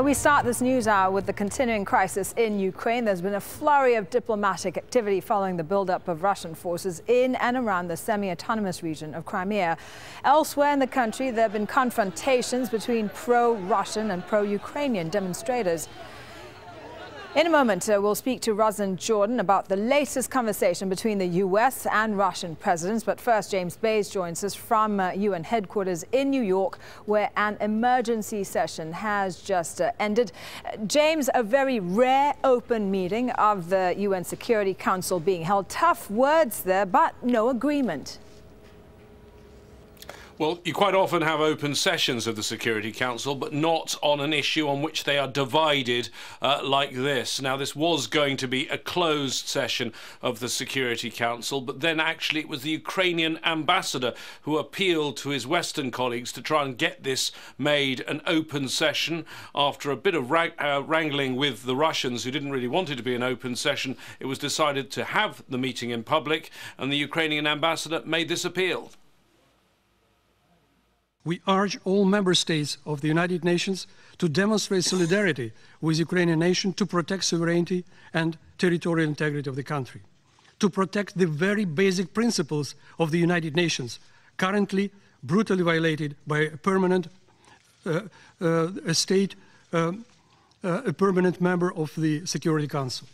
We start this news hour with the continuing crisis in Ukraine. There's been a flurry of diplomatic activity following the buildup of Russian forces in and around the semi-autonomous region of Crimea. Elsewhere in the country, there have been confrontations between pro-Russian and pro-Ukrainian demonstrators. In a moment, we'll speak to Roslyn Jordan about the latest conversation between the U.S. and Russian presidents. But first, James Bays joins us from UN headquarters in New York, where an emergency session has just ended. James, a very rare open meeting of the UN Security Council being held. Tough words there, but no agreement. Well, you quite often have open sessions of the Security Council, but not on an issue on which they are divided like this. Now, this was going to be a closed session of the Security Council, but then actually it was the Ukrainian ambassador who appealed to his Western colleagues to try and get this made an open session. After a bit of wrangling with the Russians, who didn't really want it to be an open session, it was decided to have the meeting in public, and the Ukrainian ambassador made this appeal. We urge all member states of the United Nations to demonstrate solidarity with the Ukrainian nation to protect sovereignty and territorial integrity of the country, to protect the very basic principles of the United Nations, currently brutally violated by a permanent a permanent member of the Security Council.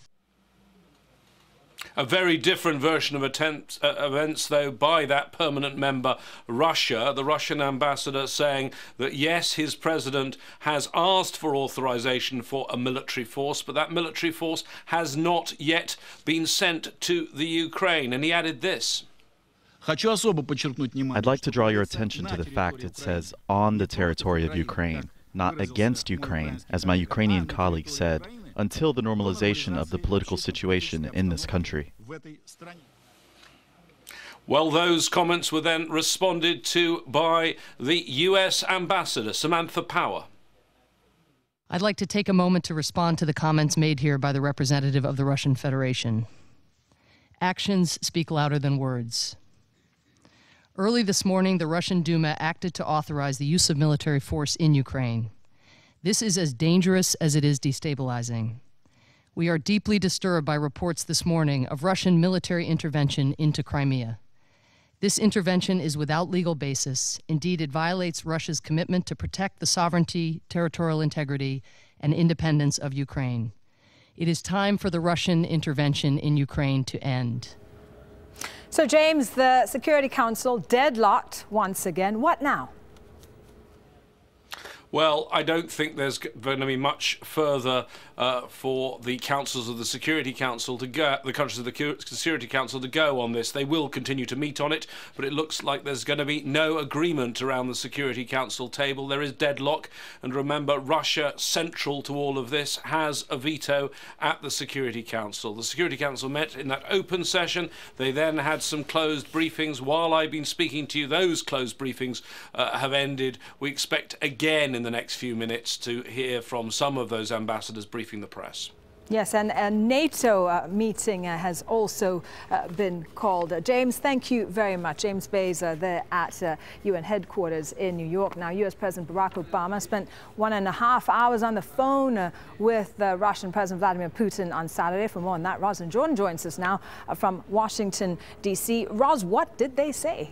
A very different version of events, though, by that permanent member, Russia. The Russian ambassador saying that, yes, his president has asked for authorization for a military force, but that military force has not yet been sent to the Ukraine. And he added this. I'd like to draw your attention to the fact it says on the territory of Ukraine, not against Ukraine, as my Ukrainian colleague said, until the normalization of the political situation in this country. Well, those comments were then responded to by the U.S. ambassador, Samantha Power. I'd like to take a moment to respond to the comments made here by the representative of the Russian Federation. Actions speak louder than words. Early this morning, the Russian Duma acted to authorize the use of military force in Ukraine. This is as dangerous as it is destabilizing. We are deeply disturbed by reports this morning of Russian military intervention into Crimea. This intervention is without legal basis. Indeed, it violates Russia's commitment to protect the sovereignty, territorial integrity, and independence of Ukraine. It is time for the Russian intervention in Ukraine to end. So, James, the Security Council deadlocked once again. What now? Well, I don't think there's going to be much further for the councils of the Security Council to go, the countries of the Security Council to go on this. They will continue to meet on it, but it looks like there's going to be no agreement around the Security Council table. There is deadlock, and remember, Russia, central to all of this, has a veto at the Security Council. The Security Council met in that open session. They then had some closed briefings. While I've been speaking to you, those closed briefings have ended. We expect again in the next few minutes to hear from some of those ambassadors briefing the press. Yes, and a NATO meeting has also been called. James, thank you very much. James Bays there at UN headquarters in New York. Now, U.S. President Barack Obama spent 1.5 hours on the phone with Russian President Vladimir Putin on Saturday. For more on that, Roslyn Jordan joins us now from Washington, D.C. Ros, what did they say?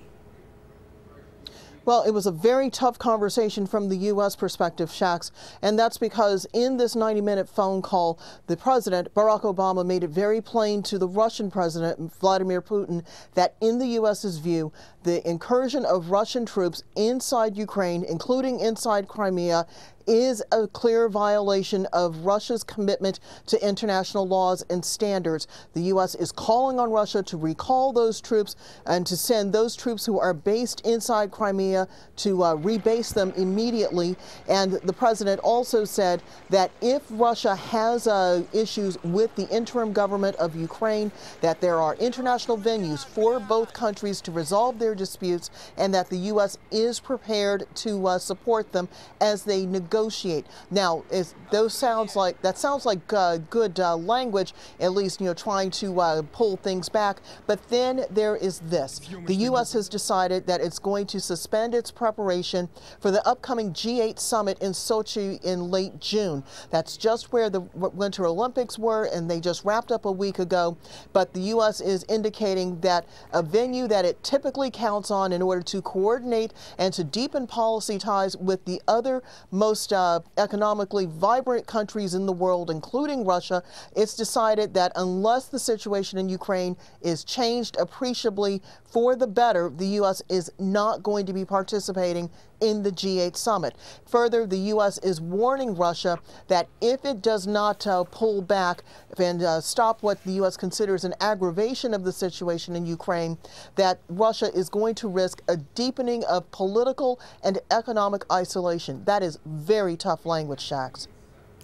Well, it was a very tough conversation from the U.S. perspective, Shax, and that's because in this 90-minute phone call, the president, Barack Obama, made it very plain to the Russian president, Vladimir Putin, that in the U.S.'s view, the incursion of Russian troops inside Ukraine, including inside Crimea, is a clear violation of Russia's commitment to international laws and standards. The U.S. is calling on Russia to recall those troops and to send those troops who are based inside Crimea to rebase them immediately. And the president also said that if Russia has issues with the interim government of Ukraine, that there are international venues for both countries to resolve their disputes, and that the U.S. is prepared to support them as they negotiate negotiate. Now, that sounds like good language, at least, trying to pull things back. But then there is this. The U.S. has decided that it's going to suspend its preparation for the upcoming G8 summit in Sochi in late June. That's just where the Winter Olympics were, and they just wrapped up a week ago. But the U.S. is indicating that a venue that it typically counts on in order to coordinate and to deepen policy ties with the other most economically vibrant countries in the world, including Russia, it's decided that unless the situation in Ukraine is changed appreciably for the better, the U.S. is not going to be participating in the G8 summit. Further, the U.S. is warning Russia that if it does not pull back and stop what the U.S. considers an aggravation of the situation in Ukraine, that Russia is going to risk a deepening of political and economic isolation. That is very tough language, Shax.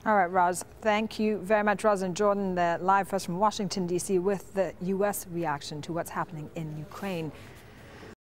All right, Roz, thank you very much. Roz and Jordan, live for us from Washington, D.C. with the U.S. reaction to what's happening in Ukraine.